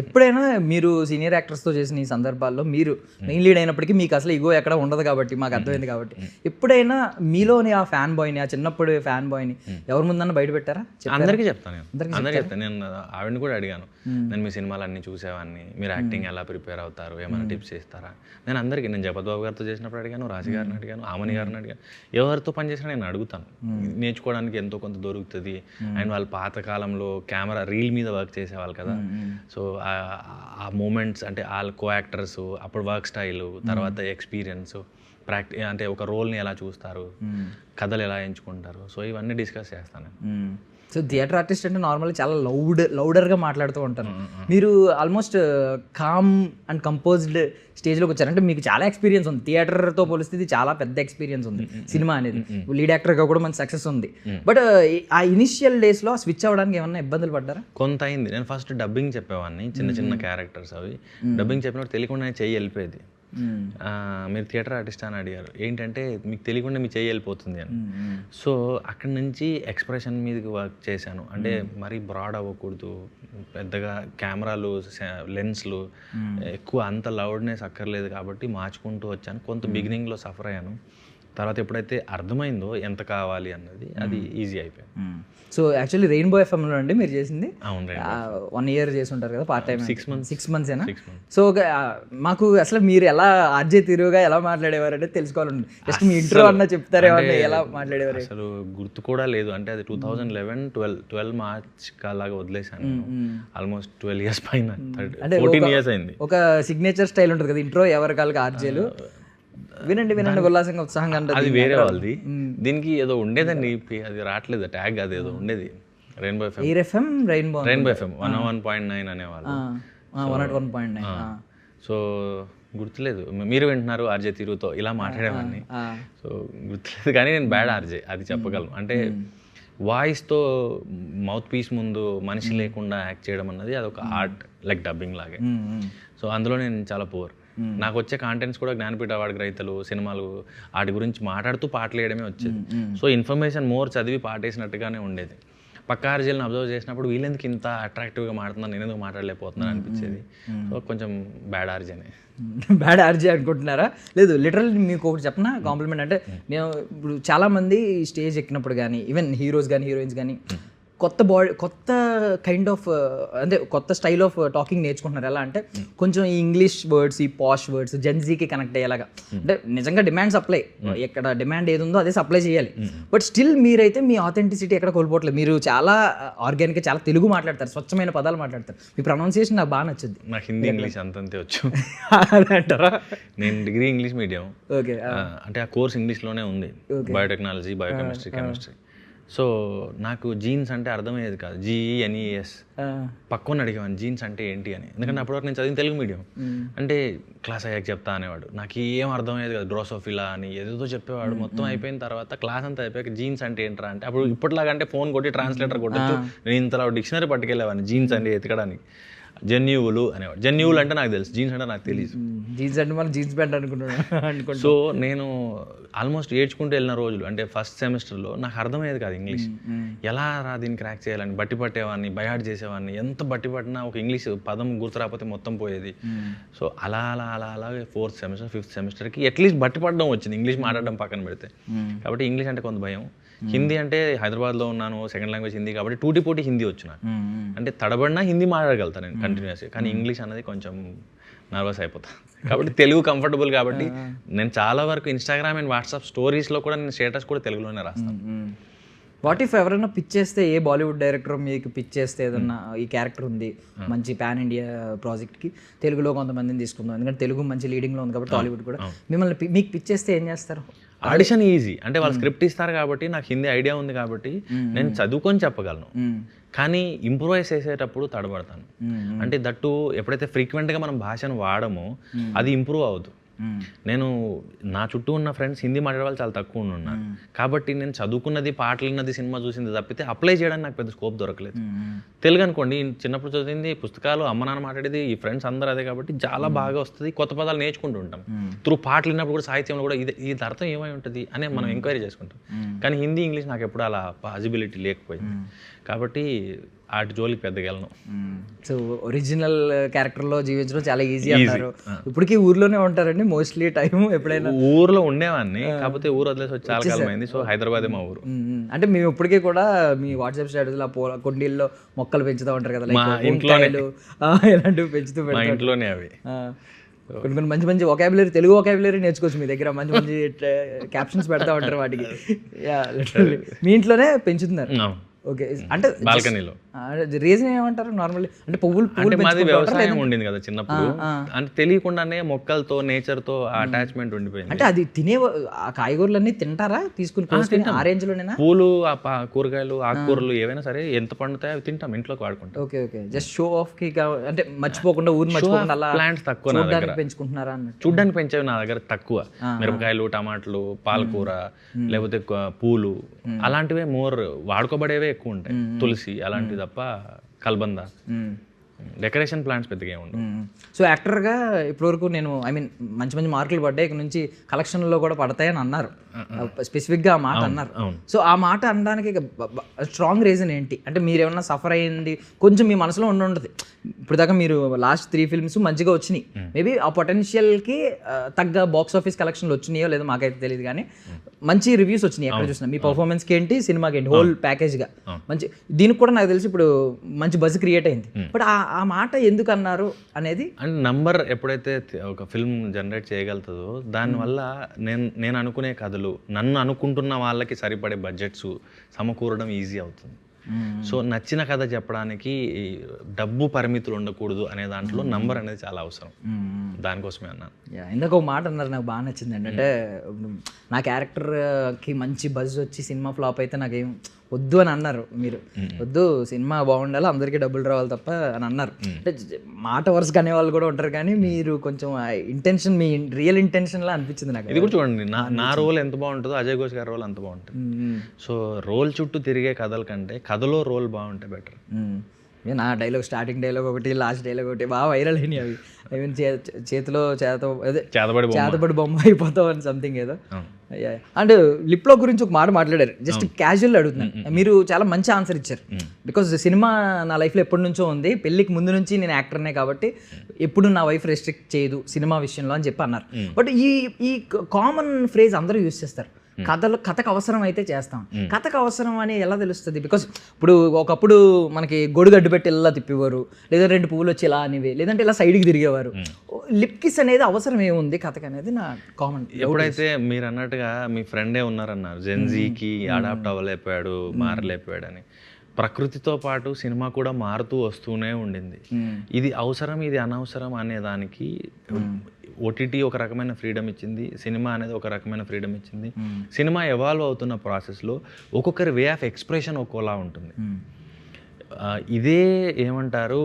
Speaker 4: ఎప్పుడైనా మీరు సీనియర్ యాక్టర్స్తో చేసిన ఈ సందర్భాల్లో మీరు మెయిన్ లీడ్ అయినప్పటికీ మీకు అసలు ఇగో ఎక్కడ ఉండదు కాబట్టి మాకు అర్థమైంది కాబట్టి, ఎప్పుడైనా మీలోని ఆ ఫ్యాన్ బాయ్ని, ఆ చిన్నప్పుడు ఫ్యాన్ బాయ్ని ఎవరి ముందన్నా బయట పెట్టారా?
Speaker 5: అందరికీ చెప్తాను నేను ఆవిడని కూడా అడిగాను, నేను మీ సినిమాలు అన్నీ చూసేవాడిని, మీరు యాక్టింగ్ ఎలా ప్రిపేర్ అవుతారు, ఏమైనా టిప్స్ ఇస్తారా? నేను జగపతిబాబు గారితో చేసినప్పుడు అడిగాను, రాశి గారిని అడిగాను, ఆమని గారిని అడిగాను. ఎవరితో పనిచేసినా నేను అడుగుతాను, నేర్చుకోవడానికి ఎంతో కొంత దొరుకుతుంది. అండ్ వాళ్ళు పాతకాలంలో కెమెరా రీల్ మీద వర్క్ చేసేవాళ్ళు కదా, సో ఆ మూమెంట్స్ అంటే వాళ్ళ కో యాక్టర్స్ అప్పుడు వర్క్ స్టైలు, తర్వాత ఎక్స్పీరియన్స్, అంటే ఒక రోల్ని ఎలా చూస్తారు, కథలు ఎలా ఎంచుకుంటారు, సో ఇవన్నీ డిస్కస్ చేస్తాను.
Speaker 4: సో థియేటర్ ఆర్టిస్ట్ అంటే నార్మల్గా చాలా లౌడర్గా మాట్లాడుతూ ఉంటారు. మీరు ఆల్మోస్ట్ కామ్ అండ్ కంపోజ్డ్ స్టేజ్లోకి వచ్చారు. అంటే మీకు చాలా ఎక్స్పీరియన్స్ ఉంది, థియేటర్తో పోలిస్తే ఇది చాలా పెద్ద ఎక్స్పీరియన్స్ ఉంది సినిమా అనేది. లీడ్ యాక్టర్గా కూడా మంచి సక్సెస్ ఉంది. బట్ ఆ ఇనిషియల్ డేస్లో స్విచ్ అవ్వడానికి ఏమన్నా ఇబ్బందులు పడ్డారా?
Speaker 5: కొంత అయింది. నేను ఫస్ట్ డబ్బింగ్ చెప్పేవాడిని, చిన్న చిన్న క్యారెక్టర్స్ అవి డబ్బింగ్ చెప్పినప్పుడు తెలియకుండా చెయ్యి వెళ్ళిపోయేది. మీరు థియేటర్ ఆర్టిస్ట్ అని అడిగారు, ఏంటంటే మీకు తెలియకుండా మీ చెయ్యి వెళ్ళిపోతుంది అని. సో అక్కడి నుంచి ఎక్స్ప్రెషన్ మీదకి వర్క్ చేశాను. అంటే మరీ బ్రాడ్ అవ్వకూడదు, పెద్దగా కెమెరాలు లెన్స్లు ఎక్కువ అంత లౌడ్నెస్ అక్కర్లేదు కాబట్టి మార్చుకుంటూ వచ్చాను. కొంత బిగినింగ్లో సఫర్ అయ్యాను, తర్వాత ఎప్పుడైతే అర్థమైందో ఎంత కావాలి అన్నది అది ఈజీ అయిపోయింది.
Speaker 4: సో యాక్చువల్లీ రెయిన్బో ఎఫ్ఎంలో అండి మీరు చేసింది?
Speaker 5: అవును,
Speaker 4: 1 year చేసి ఉంటారు కదా పార్ట్ టైం.
Speaker 5: 6
Speaker 4: months ఏనా? సో మాకు అసలు మీరు ఎలా ఆర్జే తీరుగా ఎలా మాట్లాడేవారు అంటే తెలుసుకోవాలండి. జస్ట్ మీ ఇంట్రో అన్న చెప్తారే ఎలా మాట్లాడేవారు?
Speaker 5: అసలు గుర్తు కూడా లేదు. అంటే అది 2011-12 March అలాగా వదిలేసాను. ఆల్మోస్ట్ 12 years పైన, 14 years అయింది.
Speaker 4: ఒక సిగ్నేచర్ స్టైల్ ఉంటుంది కదా ఇంట్రో, ఎవరి కాళ్ళకి ఆర్జేలు వినండి ఉల్లాసంగా ఉత్సాహంగా అంటే
Speaker 5: అది వేరే వాళ్ళది. దీనికి ఏదో ఉండేదండి, అది రావట్లేదు ట్యాగ్, అది ఏదో ఉండేది. రెయిన్బో ఎఫ్ఎం 101.9 అనేవాళ్ళు.
Speaker 4: 101.9.
Speaker 5: సో గుర్తులేదు. మీరు వింటున్నారు ఆర్జే తీరుతో ఇలా మాట్లాడేవాడిని. సో గుర్తులేదు, కానీ నేను బ్యాడ్ ఆర్జే అది చెప్పగలను. అంటే వాయిస్తో మౌత్ పీస్ ముందు మనిషి లేకుండా యాక్ట్ చేయడం అన్నది అదొక ఆర్ట్, లైక్ డబ్బింగ్ లాగే. సో అందులో నేను చాలా పూర్. నాకు వచ్చే కాంటెంట్స్ కూడా జ్ఞానపీఠ అవార్డు గ్రహీతలు, సినిమాలు, వాటి గురించి మాట్లాడుతూ పాటలు వేయడమే వచ్చేది. సో ఇన్ఫర్మేషన్ మోర్ చదివి పాటేసినట్టుగానే ఉండేది. పక్క ఆర్జీలను అబ్జర్వ్ చేసినప్పుడు వీళ్ళెందుకు ఇంత అట్రాక్టివ్గా మాట్లాడుతున్నాను, నేను ఎందుకు మాట్లాడలేకపోతున్నాను అనిపించేది. సో కొంచెం బ్యాడ్ ఆర్జీనే.
Speaker 4: బ్యాడ్ ఆర్జీ అనుకుంటున్నారా? లేదు, లిటరల్ మీకు ఒకటి చెప్పనా కాంప్లిమెంట్. అంటే నేను ఇప్పుడు చాలామంది స్టేజ్ ఎక్కినప్పుడు కానీ ఈవెన్ హీరోస్ కానీ హీరోయిన్స్ కానీ కొత్త కైండ్ ఆఫ్ అంటే కొత్త స్టైల్ ఆఫ్ టాకింగ్ నేర్చుకుంటున్నారు. ఎలా అంటే కొంచెం ఈ ఇంగ్లీష్ వర్డ్స్, ఈ పాష్ వర్డ్స్ జెన్జీకి కనెక్ట్ అయ్యేలాగా. అంటే నిజంగా డిమాండ్ సప్లై, ఎక్కడ డిమాండ్ ఏది ఉందో అదే సప్లై చేయాలి. బట్ స్టిల్ మీరైతే మీ ఆథెంటిసిటీ ఎక్కడ కోల్పోవట్లేదు. మీరు చాలా ఆర్గానిక్గా చాలా తెలుగు మాట్లాడతారు, స్వచ్ఛమైన పదాలు మాట్లాడతారు. మీ ప్రొనౌన్సియేషన్ నాకు బాగా నచ్చింది.
Speaker 5: నాకు హిందీ ఇంగ్లీష్ అంతంతే వచ్చు.
Speaker 4: అంటారా?
Speaker 5: నేను డిగ్రీ ఇంగ్లీష్ మీడియం.
Speaker 4: ఓకే.
Speaker 5: అంటే ఆ కోర్స్ ఇంగ్లీష్లోనే ఉంది, బయోటెక్నాలజీ, బయోకెమిస్ట్రీ, కెమిస్ట్రీ. సో నాకు జీన్స్ అంటే అర్థమయ్యేది కాదు. GENES పక్కన అడిగేవాడిని జీన్స్ అంటే ఏంటి అని. ఎందుకంటే అప్పటివరకు నేను చదివిన తెలుగు మీడియం. అంటే క్లాస్ అయ్యాక చెప్తా అనేవాడు. నాకు ఏం అర్థమయ్యేది కాదు. డ్రోసోఫిలా అని ఏదేదో చెప్పేవాడు. మొత్తం అయిపోయిన తర్వాత క్లాస్ అంతా అయిపోయాక జీన్స్ అంటే ఏంట్రా అంటే, అప్పుడు ఇప్పటిలాగా అంటే ఫోన్ కొట్టి ట్రాన్స్లేటర్ కొట్టచ్చు, నేను ఇంతలో డిక్షనరీ పట్టుకెళ్ళేవాడిని జీన్స్ అంటే ఎతకడానికి. జన్యువులు అనేవాడు. జన్యువులు అంటే నాకు తెలుసు, జీన్స్ అంటే నాకు తెలియదు.
Speaker 4: జీన్స్ అంటే మనం జీన్స్ ప్యాంట్ అనుకుంటున్నాను.
Speaker 5: సో నేను ఆల్మోస్ట్ ఏడ్చుకుంటూ వెళ్ళిన రోజులు, అంటే ఫస్ట్ సెమిస్టర్లో నాకు అర్థమయ్యేది కాదు ఇంగ్లీష్. ఎలా దీన్ని క్రాక్ చేయాలని బట్టి పట్టేవాడిని, బయాడ్ చేసేవాడిని. ఎంత బట్టి పట్టినా ఒక ఇంగ్లీష్ పదం గుర్తు రాకపోతే మొత్తం పోయేది. సో అలాగే 4th సెమిస్టర్ 5th సెమిస్టర్కి అట్లీస్ట్ బట్టి పడడం వచ్చింది, ఇంగ్లీష్ మాట్లాడడం పక్కన పెడితే. కాబట్టి ఇంగ్లీష్ అంటే కొంత భయం. హిందీ అంటే హైదరాబాద్లో ఉన్నాను, సెకండ్ లాంగ్వేజ్ హిందీ కాబట్టి టూటీ హిందీ వచ్చు నాకు. అంటే తడబడినా హిందీ మాట్లాడగలుగుతాను నేను కంటిన్యూస్గా. కానీ ఇంగ్లీష్ అనేది కొంచెం నర్వస్ అయిపోతాను. కాబట్టి తెలుగు కంఫర్టబుల్ కాబట్టి నేను చాలా వరకు ఇన్స్టాగ్రామ్ అండ్ వాట్సాప్ స్టోరీస్లో కూడా నేను స్టేటస్ కూడా తెలుగులోనే రాస్తాను.
Speaker 4: వాట్ ఇఫ్ ఎవరైనా పిచ్ చేస్తే, ఏ బాలీవుడ్ డైరెక్టర్ మీకు పిచ్ చేస్తే ఏదన్నా ఈ క్యారెక్టర్ ఉంది మంచి పాన్ ఇండియా ప్రాజెక్ట్కి, తెలుగులో కొంతమందిని తీసుకుందాం ఎందుకంటే తెలుగు మంచి లీడింగ్లో ఉంది కాబట్టి టాలీవుడ్ కూడా, మిమ్మల్ని మీకు పిచ్ చేస్తే ఏం చేస్తారు?
Speaker 5: Audition easy. అంటే వాళ్ళు స్క్రిప్ట్ ఇస్తారు కాబట్టి నాకు హిందీ ఐడియా ఉంది కాబట్టి నేను చదువుకొని చెప్పగలను. కానీ ఇంప్రూవైజ్ చేసేటప్పుడు తడబడతాను. అంటే దట్టు ఎప్పుడైతే ఫ్రీక్వెంట్గా మనం భాషను వాడమో అది ఇంప్రూవ్ అవుతుంది. నేను నా చుట్టూ ఉన్న ఫ్రెండ్స్ హిందీ మాట్లాడే వాళ్ళు చాలా తక్కువ ఉన్నారు కాబట్టి నేను చదువుకున్నది, పాటలు విన్నది, సినిమా చూసింది తప్పితే అప్లై చేయడానికి నాకు పెద్ద స్కోప్ దొరకలేదు. తెలుగు అనుకోండి, చిన్నప్పుడు చదివింది పుస్తకాలు, అమ్మ నాన్న మాట్లాడేది, ఈ ఫ్రెండ్స్ అందరూ అదే కాబట్టి చాలా బాగా వస్తుంది. కొత్త పదాలు నేర్చుకుంటూ ఉంటాం. త్రూ పాటలు విన్నప్పుడు కూడా, సాహిత్యంలో కూడా ఇది అర్థం ఏమై ఉంటుంది అని మనం ఎంక్వైరీ చేసుకుంటాం. కానీ హిందీ, ఇంగ్లీష్ నాకు ఎప్పుడు అలా పాసిబిలిటీ లేకపోయింది కాబట్టి ఆటి జోలికి పెద్దగా వెళ్ళను.
Speaker 4: సో ఒరిజినల్ క్యారెక్టర్లో జీవించడం చాలా ఈజీ అన్నారు. ఇప్పటికీ ఊర్లోనే ఉంటారండి మోస్ట్లీ టైం? ఎప్పుడైనా
Speaker 5: ఊర్లో ఉండేవాడిని, కాకపోతే ఊరు వదిలేసి వచ్చి చాలా కాలం అయింది. సో హైదరాబాదే మా ఊరు.
Speaker 4: అంటే మేము ఇప్పటికీ కూడా మీ వాట్సాప్ స్టేటస్లో కొండీల్లో మొక్కలు పెంచుతూ ఉంటారు కదా,
Speaker 5: మా ఇంట్లోనే
Speaker 4: ఇలాంటివి పెంచుతూ
Speaker 5: మా ఇంట్లోనే అవి.
Speaker 4: కొన్ని మంచి వొకాబులరీ, తెలుగు వొకాబులరీ నేర్చుకోవచ్చు మీ దగ్గర. మంచి క్యాప్షన్స్ పెడతా ఉంటారు వాటికి. మీ ఇంట్లోనే పెంచుతున్నారు? ఓకే. అంటే
Speaker 5: బాల్కనీలో
Speaker 4: రీజన్ ఏమంటారు నార్మల్లీ? అంటే పువ్వులు
Speaker 5: మాది వ్యవసాయం ఉండింది కదా చిన్నప్పుడు, అంటే తెలియకుండానే మొక్కలతో, నేచర్ తో అటాచ్మెంట్ ఉండిపోయింది.
Speaker 4: అంటే అది తినే ఆ కాయగూరలన్నీ తింటారా తీసుకుని ఆ రేంజ్ లోనేనా?
Speaker 5: పూలు, కూరగాయలు, ఆకుకూరలు ఏవైనా సరే ఎంత పండుతాయి అవి తింటాం, ఇంట్లోకి వాడుకుంటాం.
Speaker 4: ఓకే. జస్ట్ షో ఆఫ్ కి, అంటే మర్చిపోకుండా, ఊరు మర్చిపోకుండా అలా
Speaker 5: ప్లాంట్స్ తక్కువ నా దగ్గర
Speaker 4: పెంచుకుంటున్నారా అన్నట్టు?
Speaker 5: చూడ్డానికి పెంచేవి నా దగ్గర తక్కువ. మిరపకాయలు, టమాటాలు, పాలకూర, లేకపోతే పూలు అలాంటివే మోర్ వాడుకోబడేవే ఎక్కువ ఉంటాయి. తులసి అలాంటివి తప్ప కల్బంద, డెకరేషన్ ప్లాంట్స్ పెద్దగా ఉండవు.
Speaker 4: సో యాక్టర్గా ఇప్పటివరకు నేను మంచి మార్కులు పడ్డాయి, ఇక్కడ నుంచి కలెక్షన్లో కూడా పడతాయని అన్నారు, స్పెసిఫిక్గా ఆ మాట అన్నారు. సో ఆ మాట అనడానికి స్ట్రాంగ్ రీజన్ ఏంటి? అంటే మీరు ఏమన్నా సఫర్ అయ్యింది కొంచెం మీ మనసులో ఉంటుంది. ఇప్పుడు దాకా మీరు లాస్ట్ 3 ఫిల్మ్స్ మంచిగా వచ్చినాయి, మేబీ ఆ పొటెన్షియల్కి తగ్గ బాక్స్ ఆఫీస్ కలెక్షన్లు వచ్చినాయో లేదో మాకైతే తెలియదు, కానీ మంచి రివ్యూస్ వచ్చినాయి ఎక్కడ చూసినా. మీ పర్ఫార్మెన్స్కి ఏంటి, సినిమాకి ఏంటి, హోల్ ప్యాకేజ్గా మంచి. దీనికి కూడా నాకు తెలిసి ఇప్పుడు మంచి బజ్ క్రియేట్ అయింది. బట్ ఆ మాట ఎందుకు అన్నారు అనేది,
Speaker 5: అంటే నంబర్ ఎప్పుడైతే ఒక ఫిల్మ్ జనరేట్ చేయగలుగుతుందో దానివల్ల నేను అనుకునే కథలు, నన్ను అనుకుంటున్న వాళ్ళకి సరిపడే బడ్జెట్స్ సమకూరడం ఈజీ అవుతుంది. సో నచ్చిన కథ చెప్పడానికి డబ్బు పరిమితులు ఉండకూడదు అనే దాంట్లో నంబర్ అనేది చాలా అవసరం. దానికోసమే అన్నాను.
Speaker 4: ఇందాక ఒక మాట అన్నారు నాకు బాగా నచ్చింది. అంటే నా క్యారెక్టర్కి మంచి బజ్ వచ్చి సినిమా ఫ్లాప్ అయితే నాకేం వద్దు అని అన్నారు మీరు. వద్దు, సినిమా బాగుండాలి, అందరికీ డబ్బులు రావాలి తప్ప అని అన్నారు. అంటే మాట వరుసగా అనేవాళ్ళు కూడా ఉంటారు, కానీ మీరు కొంచెం ఇంటెన్షన్, మీ రియల్ ఇంటెన్షన్లా అనిపించింది నాకు.
Speaker 5: ఇది కూడా చూడండి, నా రోల్ ఎంత బాగుంటుందో అజయ్ ఘోష్ గారి రోల్ అంత బాగుంటుంది. సో రోల్ చుట్టూ తిరిగే కథల కంటే కథలో రోల్ బాగుంటే బెటర్.
Speaker 4: నా డైలాగ్, స్టార్టింగ్ డైలాగ్ ఒకటి, లాస్ట్ డైలాగ్ ఒకటి బాగా వైరల్ అయినాయి అవి. ఐ మీన్ చేతిలో చేతబడి బొమ్మ అయిపోతావు అని సంథింగ్ ఏదో. అండ్ లిప్లో గురించి ఒక మాట మాట్లాడారు, జస్ట్ క్యాజువల్ అడుగుతున్నాను. మీరు చాలా మంచి ఆన్సర్ ఇచ్చారు. బికాజ్ సినిమా నా లైఫ్లో ఎప్పటి నుంచో ఉంది, పెళ్ళికి ముందు నుంచి నేను యాక్టర్నే కాబట్టి ఎప్పుడు నా వైఫ్ రెస్ట్రిక్ట్ చేయదు సినిమా విషయంలో అని చెప్పి అన్నారు. బట్ ఈ కామన్ ఫ్రేజ్ అందరూ యూజ్ చేస్తారు, కథకు అవసరం అయితే చేస్తాం. కథకు అవసరం అని ఎలా తెలుస్తుంది? బికాస్ ఇప్పుడు ఒకప్పుడు మనకి గొడుగడ్డు పెట్టి ఇలా తిప్పేవారు, లేదా 2 పువ్వులు వచ్చి ఇలా అనేవి, లేదంటే ఇలా సైడ్కి తిరిగేవారు. లిప్ కిస్ అనేది అవసరం ఏముంది కథకు అనేది నా కామన్.
Speaker 5: ఎప్పుడైతే మీరు అన్నట్టుగా మీ ఫ్రెండే ఉన్నారన్నారు, జెన్జీకి అడాప్ట్ అవ్వలేకపోయాడు, మారలేకపోయాడు అని, ప్రకృతితో పాటు సినిమా కూడా మారుతూ వస్తూనే ఉండింది. ఇది అవసరం, ఇది అనవసరం అనే దానికి ఓటీటీ ఒక రకమైన ఫ్రీడమ్ ఇచ్చింది, సినిమా అనేది ఒక రకమైన ఫ్రీడమ్ ఇచ్చింది. సినిమా ఎవాల్వ్ అవుతున్న ప్రాసెస్లో ఒక్కొక్కరి వే ఆఫ్ ఎక్స్ప్రెషన్ ఒక్కోలా ఉంటుంది. ఇదే ఏమంటారు,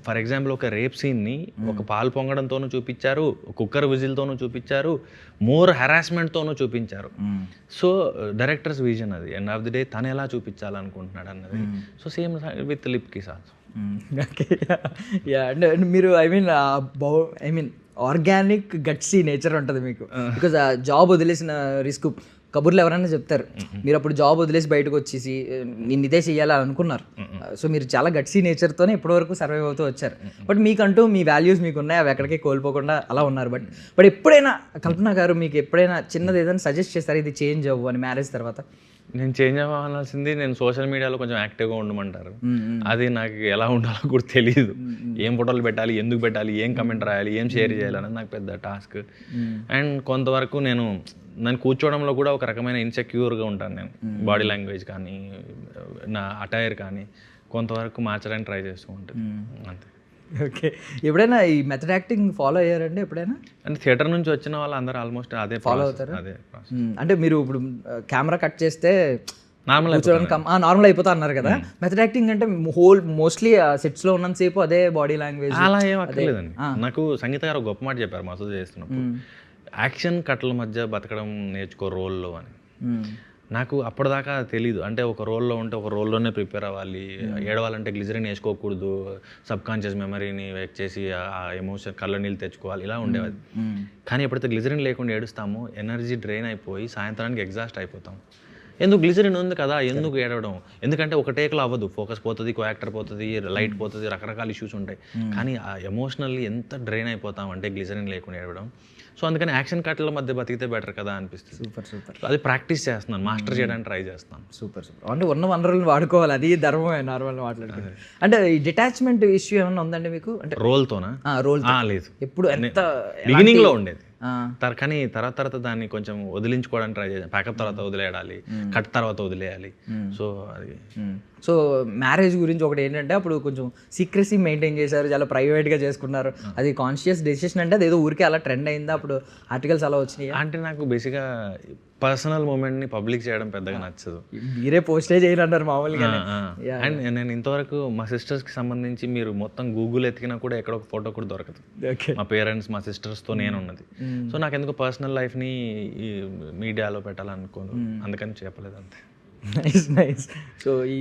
Speaker 5: ఫర్ ఎగ్జాంపుల్ ఒక రేప్ సీన్ని ఒక పాలు పొంగడంతోనూ చూపించారు, కుక్కర్ విజిల్తోనూ చూపించారు, మోర్ హెరాస్మెంట్తోనూ చూపించారు. సో డైరెక్టర్స్ విజన్ అది, ఎండ్ ఆఫ్ ది డే తను ఎలా చూపించాలనుకుంటున్నాడు అన్నది. So same with lip kiss also.
Speaker 4: అంటే మీరు I mean organic gutsy nature ఉంటుంది మీకు. బికాజ్ ఆ జాబ్ వదిలేసిన రిస్క్ కబుర్లు ఎవరైనా చెప్తారు, మీరు అప్పుడు జాబ్ వదిలేసి బయటకు వచ్చేసి నేను ఇదే చెయ్యాలని అనుకున్నారు. సో మీరు చాలా గట్సీ నేచర్తోనే ఇప్పటివరకు సర్వైవ్ అవుతూ వచ్చారు. బట్ మీకంటూ మీ వాల్యూస్ మీకు ఉన్నాయి, అవి ఎక్కడికి కోల్పోకుండా అలా ఉన్నారు. బట్ ఎప్పుడైనా కల్పన గారు మీకు ఎప్పుడైనా చిన్నది ఏదైనా సజెస్ట్ చేస్తారు, ఇది చేంజ్ అవ్వు అని మ్యారేజ్ తర్వాత?
Speaker 5: నేను చేంజ్ అవ్వాల్సింది, నేను సోషల్ మీడియాలో కొంచెం యాక్టివ్గా ఉండమంటారు. అది నాకు ఎలా ఉండాలో కూడా తెలియదు. ఏం ఫోటోలు పెట్టాలి, ఎందుకు పెట్టాలి, ఏం కమెంట్ రాయాలి, ఏం షేర్ చేయాలనేది నాకు పెద్ద టాస్క్. అండ్ కొంతవరకు నన్ను కూర్చోవడంలో కూడా ఒక రకమైన ఇన్సెక్యూర్గా ఉంటాను నేను. బాడీ లాంగ్వేజ్ కానీ, నా అటైర్ కానీ కొంతవరకు మార్చడానికి ట్రై చేస్తూ ఉంటాను అంతే.
Speaker 4: ఓకే, ఎప్పుడైనా ఈ మెథడ్ యాక్టింగ్ ఫాలో అయ్యారండి ఎప్పుడైనా?
Speaker 5: అంటే థియేటర్ నుంచి వచ్చిన వాళ్ళు అందరూ ఆల్మోస్ట్ అదే
Speaker 4: ఫాలో అవుతారు.
Speaker 5: అదే
Speaker 4: అంటే మీరు ఇప్పుడు కెమెరా కట్ చేస్తే
Speaker 5: నార్మల్
Speaker 4: అయిపోతా అన్నారు కదా, మెథడ్ యాక్టింగ్ అంటే మోస్ట్లీ సెట్స్లో ఉన్నంతసేపు అదే బాడీ లాంగ్వేజ్
Speaker 5: అలా ఏం అక్కర్లేదండి. నాకు సంగీత గారు గొప్ప మాట చెప్పారు మసూద్ చేస్తున్నప్పుడు, యాక్షన్ కట్ల మధ్య బతకడం నేర్చుకో రోల్లో అని. నాకు అప్పటిదాకా తెలీదు. అంటే ఒక రోల్లో ఉంటే ఒక రోల్లోనే ప్రిపేర్ అవ్వాలి, ఏడవాలంటే గ్లిజరిన్ వేసుకోకూడదు, సబ్ కాన్షియస్ మెమరీని వెక్ చేసి ఆ ఎమోషన్ కళ్ళ నీళ్ళు తెచ్చుకోవాలి, ఇలా ఉండేది. కానీ ఎప్పుడైతే గ్లిజరిన్ లేకుండా ఏడుస్తామో ఎనర్జీ డ్రైన్ అయిపోయి సాయంత్రానికి ఎగ్జాస్ట్ అయిపోతాం. ఎందుకు గ్లిజరిన్ ఉంది కదా, ఎందుకు ఏడవడం? ఎందుకంటే ఒక టేక్లో అవ్వదు, ఫోకస్ పోతుంది, కో యాక్టర్ పోతుంది, లైట్ పోతుంది, రకరకాల ఇష్యూస్ ఉంటాయి. కానీ ఆ ఎమోషనల్లీ ఎంత డ్రైన్ అయిపోతాం అంటే గ్లిజరిన్ లేకుండా ఏడవడం. సో అందుకని యాక్షన్ కట్ల మధ్య బతికితే బెటర్ కదా అనిపిస్తుంది.
Speaker 4: సూపర్.
Speaker 5: అది ప్రాక్టీస్ చేస్తున్నాను, మాస్టర్ చేయడానికి ట్రై చేస్తాను.
Speaker 4: సూపర్. అంటే ఉన్న వనరులను వాడుకోవాలి, అది ధర్మమే నార్మల్గా మాట్లాడుతుంది. అంటే ఈ డిటాచ్మెంట్ ఇష్యూ ఏమన్నా ఉందండి మీకు? అంటే
Speaker 5: రోల్తోనా?
Speaker 4: రోల్
Speaker 5: లేదు,
Speaker 4: ఎప్పుడు ఎంత
Speaker 5: బిగినింగ్లో ఉండేది. కానీ తర్వాత దాన్ని కొంచెం వదిలించుకోవడానికి ట్రై చేయాలి. ప్యాకప్ తర్వాత వదిలేయాలి, కట్ తర్వాత వదిలేయాలి. సో అది.
Speaker 4: సో మ్యారేజ్ గురించి ఒకటి ఏంటంటే అప్పుడు కొంచెం సీక్రెసీ మెయింటైన్ చేశారు, చాలా ప్రైవేట్గా చేసుకున్నారు. అది కాన్షియస్ డెసిషన్ అంటే అదేదో ఊరికే అలా ట్రెండ్ అయిందా? అప్పుడు ఆర్టికల్స్ అలా వచ్చినాయి.
Speaker 5: అంటే నాకు బేసిక్గా పర్సనల్ మూమెంట్ని పబ్లిక్ చేయడం పెద్దగా నచ్చదు.
Speaker 4: మీరే పోస్టే చేయాలన్నారు మామూలుగా.
Speaker 5: అండ్ నేను ఇంతవరకు మా సిస్టర్స్కి సంబంధించి మీరు మొత్తం గూగుల్ ఎతికినా కూడా ఎక్కడ ఒక ఫోటో కూడా దొరకదు. మా పేరెంట్స్, మా సిస్టర్స్తో నేను ఉన్నది. సో నాకు ఎందుకు పర్సనల్ లైఫ్ని ఈ మీడియాలో పెట్టాలనుకోను, అందుకని చెప్పలేదు అంతే.
Speaker 4: నైస్. సో ఈ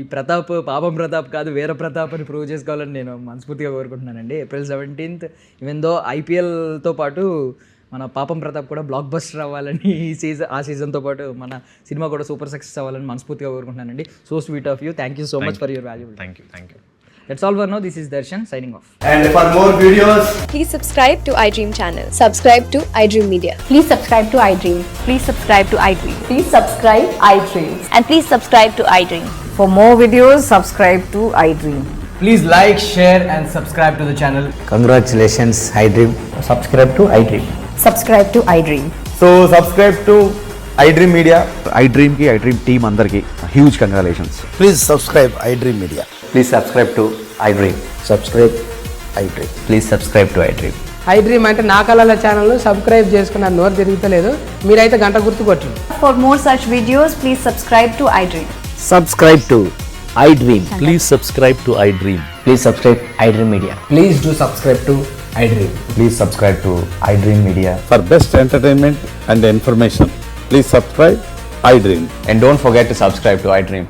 Speaker 4: పాపం ప్రతాప్ కాదు, వేరే ప్రతాప్ అని ప్రూవ్ చేసుకోవాలని నేను మనస్ఫూర్తిగా కోరుకుంటున్నానండి. April 17th ఈవెన్ దో IPLతో పాటు మన పాపం ప్రతాప్ కూడా బ్లాక్ బస్టర్ అవ్వాలని ఆ సీజన్తో పాటు మన సినిమా కూడా సూపర్ సక్సెస్ అవ్వాలని మనస్ఫూర్తిగా కోరుకుంటున్నానండి. So sweet of you. Thank you so much for your valuable.
Speaker 5: Thank you.
Speaker 4: That's all for now. This is Darshan signing off.
Speaker 7: And for more videos,
Speaker 6: Please subscribe to iDream channel.
Speaker 8: Subscribe to iDream Media.
Speaker 9: Please subscribe to iDream. Please subscribe to iDream.
Speaker 8: Please subscribe iDream.
Speaker 9: And please subscribe to iDream.
Speaker 8: For more videos, subscribe to iDream.
Speaker 7: please like, share and subscribe to the channel.
Speaker 10: Congratulations, iDream. Subscribe to iDream.
Speaker 8: Subscribe to iDream.
Speaker 7: So subscribe to iDream Media.
Speaker 2: iDream కి iDream team అందరికి huge congratulations.
Speaker 10: Please subscribe iDream Media. Please subscribe to iDream. Subscribe iDream. Please subscribe to iDream.
Speaker 11: iDream అంటే నా కళల channel subscribe చేసుకున్న నోరు తిరుగుతలేదు, మీరైతే గంట గుర్తు కొట్టండి.
Speaker 9: For more such videos, please subscribe to iDream.
Speaker 10: Subscribe to iDream. Please subscribe to iDream. Please subscribe iDream Media.
Speaker 7: Please do subscribe to iDream.
Speaker 10: Please subscribe to iDream Media.
Speaker 2: For best entertainment and information please subscribe iDream.
Speaker 10: And don't forget to subscribe to iDream.